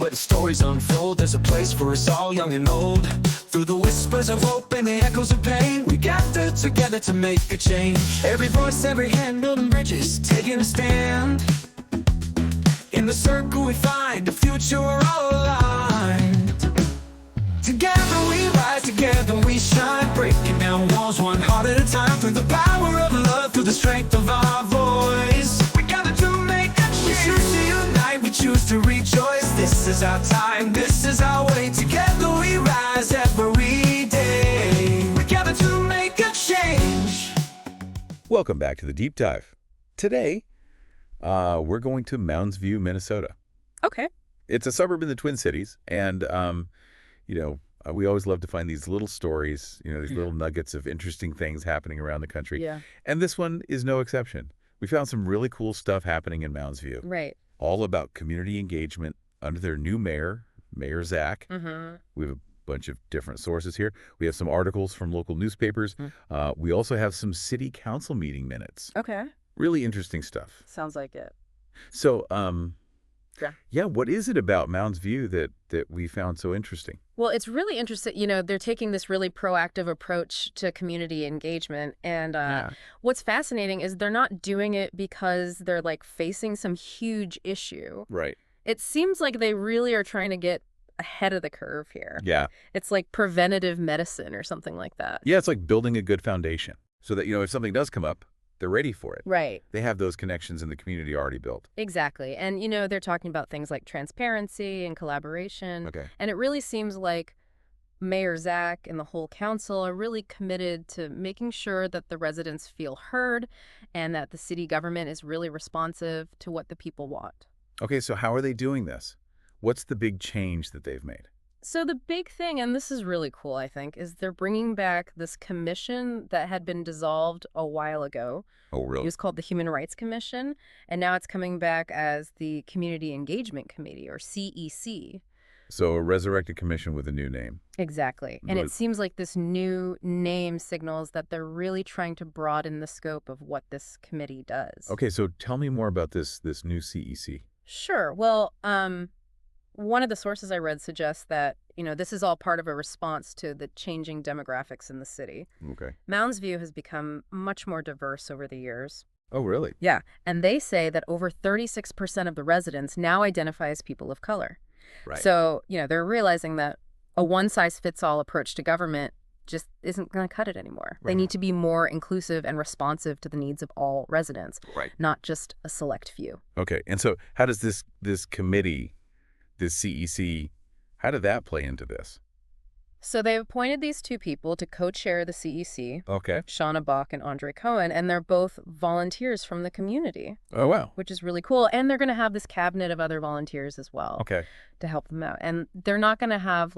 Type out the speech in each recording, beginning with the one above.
where the stories unfold. There's a place for us all, young and old. Through the whispers of hope and the echoes of pain, we gather together to make a change. Every voice, every hand, building bridges, taking a stand. In the circle we find the future, we're all aligned. Together we rise, together we shine, breaking down walls one heart at a time. Through the power of love, through the strength of our voice, we gather to make a change. We choose to unite, we choose to rejoice. This is our time, this is our way. Together we rise every day. We gather to make a change. Welcome back to the Deep Dive. Today, we're going to Mounds View, Minnesota. Okay. It's a suburb in the Twin Cities, and we always love to find these little stories, these little nuggets of interesting things happening around the country. Yeah. And this one is no exception. We found some really cool stuff happening in Mounds View. Right. All about community engagement under their new mayor, Mayor Zach. Mm-hmm. We have a bunch of different sources here. We have some articles from local newspapers. We also have some city council meeting minutes. Okay. Really interesting stuff. Sounds like it. So, yeah, what is it about Mounds View that we found so interesting? Well, it's really interesting. They're taking this really proactive approach to community engagement. And what's fascinating is they're not doing it because they're facing some huge issue. Right. It seems like they really are trying to get ahead of the curve here. Yeah. It's like preventative medicine or something like that. Yeah, it's like building a good foundation so that, if something does come up, they're ready for it. Right. They have those connections in the community already built. Exactly. And, they're talking about things like transparency and collaboration. Okay. And it really seems like Mayor Zach and the whole council are really committed to making sure that the residents feel heard and that the city government is really responsive to what the people want. Okay, so how are they doing this? What's the big change that they've made? So the big thing, and this is really cool, I think, is they're bringing back this commission that had been dissolved a while ago. Oh, really? It was called the Human Rights Commission, and now it's coming back as the Community Engagement Committee, or CEC. So a resurrected commission with a new name. Exactly. And it seems like this new name signals that they're really trying to broaden the scope of what this committee does. Okay, so tell me more about this new CEC. Sure. Well, one of the sources I read suggests that, this is all part of a response to the changing demographics in the city. Okay. Mounds View has become much more diverse over the years. Oh, really? Yeah. And they say that over 36% of the residents now identify as people of color. Right. So, they're realizing that a one-size-fits-all approach to government just isn't going to cut it anymore. Right. They need to be more inclusive and responsive to the needs of all residents, right, not just a select few. Okay. And so how does this committee, this CEC, how did that play into this? So they appointed these two people to co-chair the CEC, Okay. Shauna Bach and Andre Koen, and they're both volunteers from the community. Oh, wow. Which is really cool. And they're going to have this cabinet of other volunteers as well. Okay. To help them out. And they're not going to have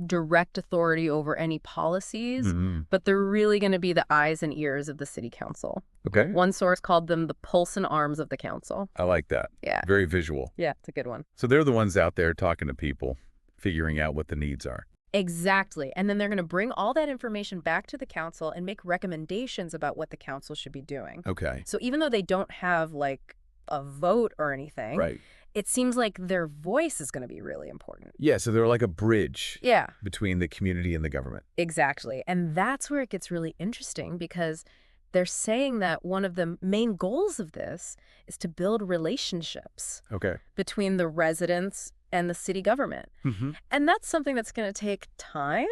direct authority over any policies, but they're really going to be the eyes and ears of the city council. Okay. One source called them the pulse and arms of the council. I like that. Yeah. Very visual. Yeah, it's a good one. So they're the ones out there talking to people, figuring out what the needs are. Exactly. And then they're going to bring all that information back to the council and make recommendations about what the council should be doing. Okay. So even though they don't have a vote or anything, Right. it seems like their voice is going to be really important. Yeah, so they're like a bridge. Yeah. Between the community and the government. Exactly. And that's where it gets really interesting because they're saying that one of the main goals of this is to build relationships between the residents and the city government. And that's something that's going to take time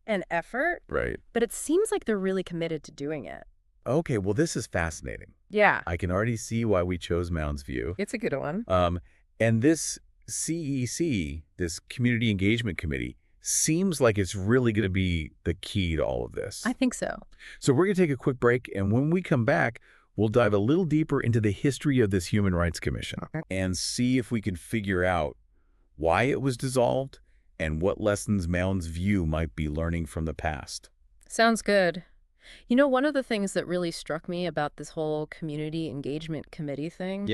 and effort. Right. But it seems like they're really committed to doing it. Okay, well, this is fascinating. Yeah. I can already see why we chose Mounds View. It's a good one. And this CEC, this Community Engagement Committee, seems like it's really going to be the key to all of this. I think so. So we're going to take a quick break, and when we come back, we'll dive a little deeper into the history of this Human Rights Commission and see if we can figure out why it was dissolved and what lessons Mounds View might be learning from the past. Sounds good. One of the things that really struck me about this whole community engagement committee thing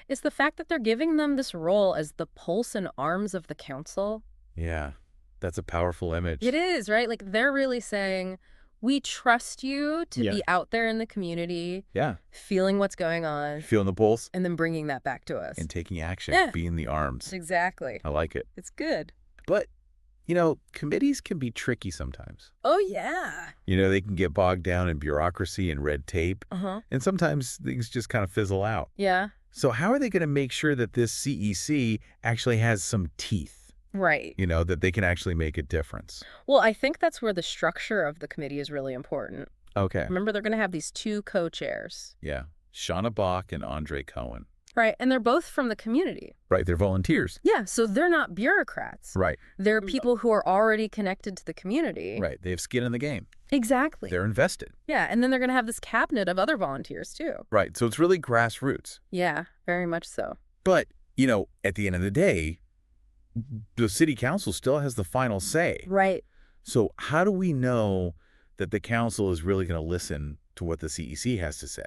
is the fact that they're giving them this role as the pulse and arms of the council. Yeah, that's a powerful image. It is, right? They're really saying, We trust you to Yeah. be out there in the community, Yeah. feeling what's going on, Feeling the pulse and then bringing that back to us. and taking action, Yeah. being the arms. Exactly. I like it. It's good. But, committees can be tricky sometimes. Oh, yeah. They can get bogged down in bureaucracy and red tape, and sometimes things just kind of fizzle out. Yeah. So how are they going to make sure that this CEC actually has some teeth? Right. That they can actually make a difference. Well, I think that's where the structure of the committee is really important. Okay. Remember, they're going to have these two co-chairs. Yeah. Shauna Bach and Andre Koen. Right. And they're both from the community. Right. They're volunteers. Yeah. So they're not bureaucrats. Right. They're people who are already connected to the community. Right. They have skin in the game. Exactly. They're invested. Yeah. And then they're going to have this cabinet of other volunteers, too. Right. So it's really grassroots. Yeah, very much so. But, at the end of the day, the city council still has the final say. Right. So how do we know that the council is really going to listen to what the CEC has to say?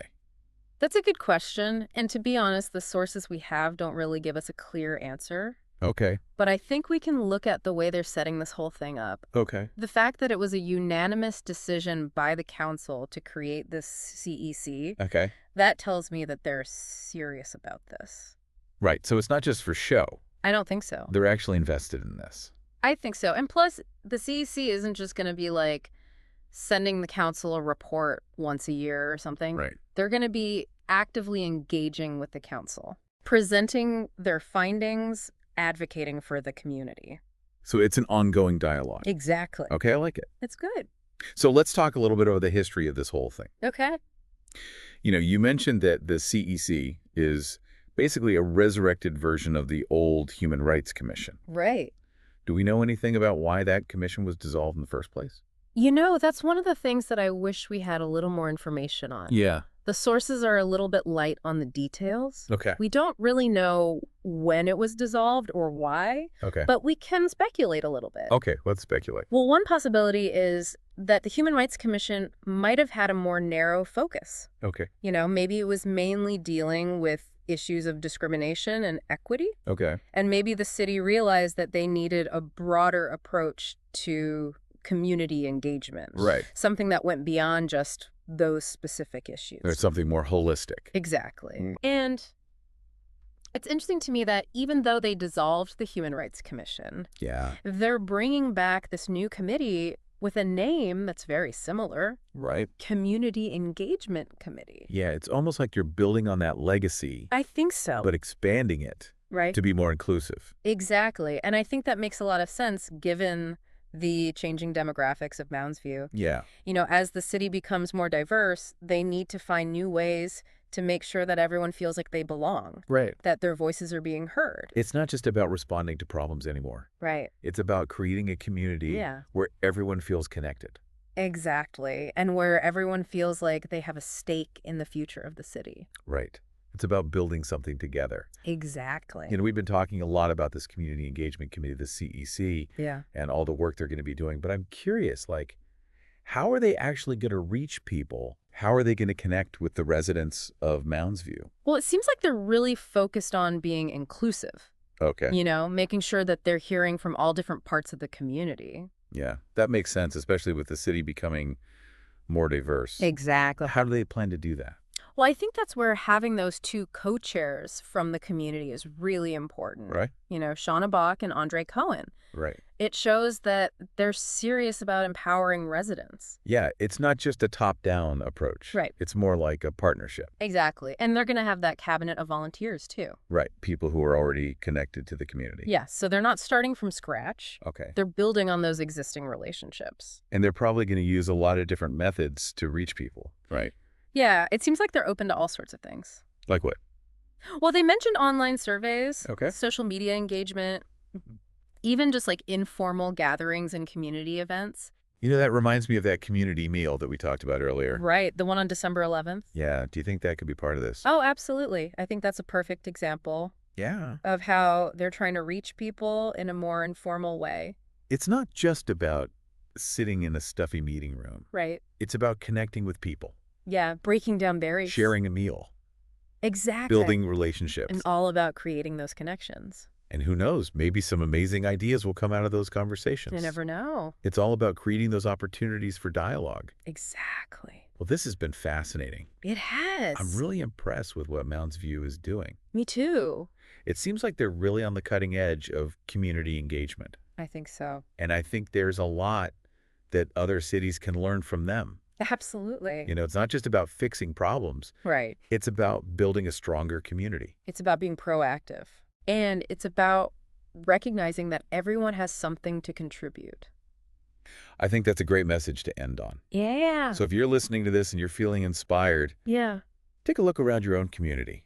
That's a good question. And to be honest, the sources we have don't really give us a clear answer. Okay. But I think we can look at the way they're setting this whole thing up. Okay. The fact that it was a unanimous decision by the council to create this CEC, Okay. that tells me that they're serious about this. Right. So it's not just for show. I don't think so. They're actually invested in this. I think so. And plus, the CEC isn't just going to be like sending the council a report once a year or something. Right. They're going to be actively engaging with the council, presenting their findings, advocating for the community. So it's an ongoing dialogue. Exactly. Okay, I like it. It's good. So let's talk a little bit about the history of this whole thing. Okay. You mentioned that the CEC is basically a resurrected version of the old Human Rights Commission. Right. Do we know anything about why that commission was dissolved in the first place? That's one of the things that I wish we had a little more information on. Yeah. The sources are a little bit light on the details. Okay. We don't really know when it was dissolved or why, Okay. but we can speculate a little bit. Okay, let's speculate. Well, one possibility is that the Human Rights Commission might have had a more narrow focus. Okay. Maybe it was mainly dealing with issues of discrimination and equity. Okay. And maybe the city realized that they needed a broader approach to community engagement. Right. Something that went beyond just those specific issues. There's something more holistic. Exactly. And it's interesting to me that even though they dissolved the Human Rights Commission, Yeah. they're bringing back this new committee with a name that's very similar. Right. Community Engagement Committee. Yeah, it's almost like you're building on that legacy, I think so. but expanding it Right? to be more inclusive. Exactly. And I think that makes a lot of sense given the changing demographics of Mounds View. Yeah. As the city becomes more diverse, they need to find new ways to make sure that everyone feels like they belong, Right. that their voices are being heard. It's not just about responding to problems anymore. Right. It's about creating a community Yeah. where everyone feels connected. Exactly. And where everyone feels like they have a stake in the future of the city. Right. It's about building something together. Exactly. We've been talking a lot about this Community Engagement Committee, the CEC, Yeah. and all the work they're going to be doing. But I'm curious, how are they actually going to reach people? How are they going to connect with the residents of Mounds View? Well, it seems like they're really focused on being inclusive, Okay. making sure that they're hearing from all different parts of the community. Yeah, that makes sense, especially with the city becoming more diverse. Exactly. How do they plan to do that? Well, I think that's where having those two co-chairs from the community is really important. Right. Shauna Bach and Andre Koen. Right. It shows that they're serious about empowering residents. Yeah, it's not just a top-down approach. Right. It's more like a partnership. Exactly. And they're going to have that cabinet of volunteers, too. Right. People who are already connected to the community. Yeah, so they're not starting from scratch. Okay. They're building on those existing relationships. And they're probably going to use a lot of different methods to reach people. Right. Yeah, it seems like they're open to all sorts of things. Like what? Well, they mentioned online surveys, Okay. social media engagement, even just like informal gatherings and community events. That reminds me of that community meal that we talked about earlier. Right, the one on December 11th. Yeah. Do you think that could be part of this? Oh, absolutely. I think that's a perfect example Yeah. of how they're trying to reach people in a more informal way. It's not just about sitting in a stuffy meeting room. Right. It's about connecting with people, Yeah, breaking down barriers. sharing a meal, Exactly. building relationships. And all about creating those connections. And who knows, maybe some amazing ideas will come out of those conversations. You never know. It's all about creating those opportunities for dialogue. Exactly. Well, this has been fascinating. It has. I'm really impressed with what Mounds View is doing. Me too. It seems like they're really on the cutting edge of community engagement. I think so. And I think there's a lot that other cities can learn from them. Absolutely. You know, it's not just about fixing problems. Right. It's about building a stronger community. It's about being proactive. And it's about recognizing that everyone has something to contribute. I think that's a great message to end on. Yeah. So if you're listening to this and you're feeling inspired, take a look around your own community.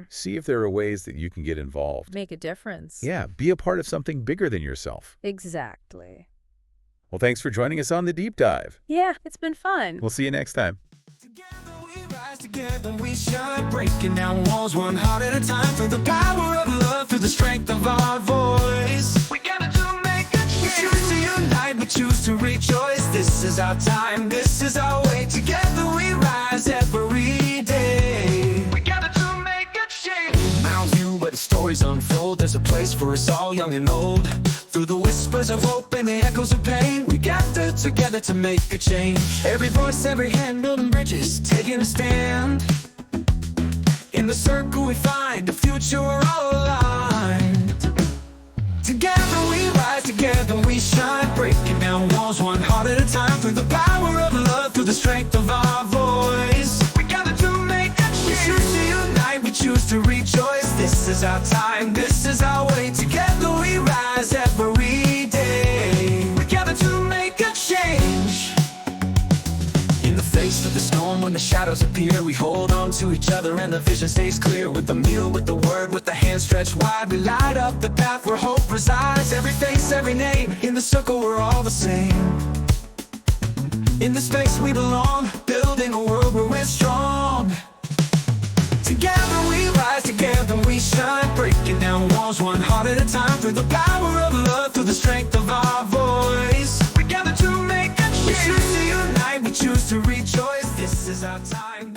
See if there are ways that you can get involved. Make a difference. Yeah, be a part of something bigger than yourself. Exactly. Well, thanks for joining us on The Deep Dive. Yeah, it's been fun. We'll see you next time. Together we rise, together we shine, breaking down walls one heart at a time, through the power of love, through the strength of our voice. We gather to make a change. We choose to unite, we choose to rejoice. This is our time, this is our way. Together we rise every day. We gather to make a change. Mounds View, where the stories unfold, there's a place for us all, young and old. Through the whispers of hope and the echoes of pain, we gather together to make a change. Every voice, every hand, building bridges, taking a stand. In the circle we find the future, we're all aligned. Together we rise, together we shine, breaking down walls one heart at a time, through the power of love, through the strength of our voice. We gather to make a change. We choose to unite, we choose to rejoice. This is our time, this is our way. Together we rise every day. We gather to make a change. In the face of the storm, when the shadows appear, we hold on to each other and the vision stays clear. With the meal, with the word, with the hand stretched wide, we light up the path where hope resides. Every face, every name, in the circle we're all the same. In the space we belong, building a world where we're strong. Together we rise, together we shine, breaking down walls one heart at a time, through the power of love, through the strength of our voice. We gather to make a change. We choose to unite, we choose to rejoice. This is our time.